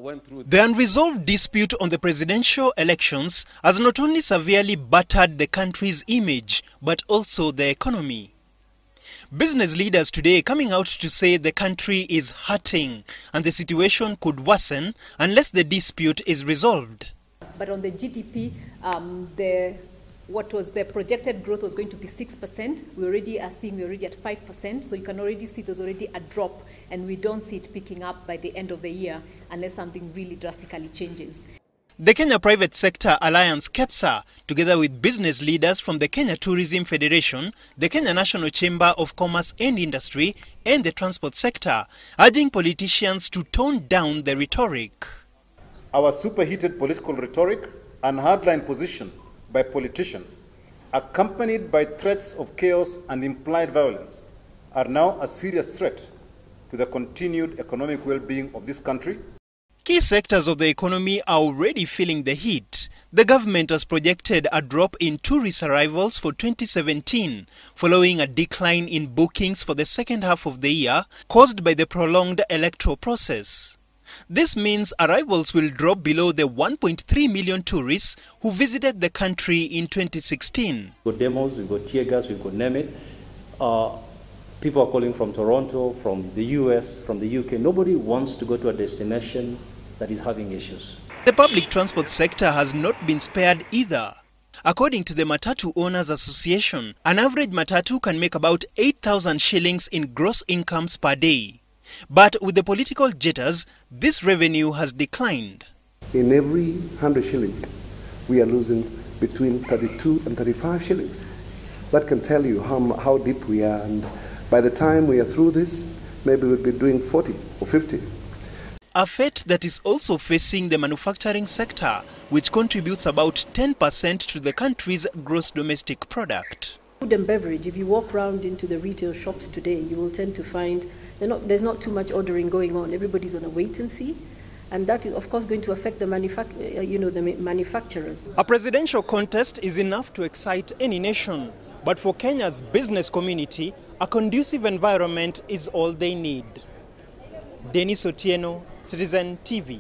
went through. The unresolved dispute on the presidential elections has not only severely battered the country's image, but also the economy. Business leaders today coming out to say the country is hurting and the situation could worsen unless the dispute is resolved. But on the GDP, what was the projected growth was going to be 6%. We already are seeing we're already at 5%. So you can already see there's already a drop, and we don't see it picking up by the end of the year unless something really drastically changes. The Kenya Private Sector Alliance KEPSA, together with business leaders from the Kenya Tourism Federation, the Kenya National Chamber of Commerce and Industry, and the transport sector, urging politicians to tone down the rhetoric. Our superheated political rhetoric and hardline position by politicians, accompanied by threats of chaos and implied violence, are now a serious threat to the continued economic well-being of this country. Key sectors of the economy are already feeling the heat. The government has projected a drop in tourist arrivals for 2017, following a decline in bookings for the second half of the year caused by the prolonged electoral process. This means arrivals will drop below the 1.3 million tourists who visited the country in 2016. We've got demos, we've got tear gas, we've got name it. People are calling from Toronto, from the US, from the UK. Nobody wants to go to a destination that is having issues. The public transport sector has not been spared either. According to the Matatu Owners Association, an average Matatu can make about 8,000 shillings in gross incomes per day. But with the political jitters, this revenue has declined. In every 100 shillings, we are losing between 32 and 35 shillings. That can tell you how deep we are, and by the time we are through this, maybe we'll be doing 40 or 50. A fate that is also facing the manufacturing sector, which contributes about 10% to the country's gross domestic product. Food and beverage, if you walk around into the retail shops today, you will tend to find there's not too much ordering going on. Everybody's on a wait and see. And that is, of course, going to affect the manufacturers. A presidential contest is enough to excite any nation. But for Kenya's business community, a conducive environment is all they need. Dennis Otieno, Citizen TV.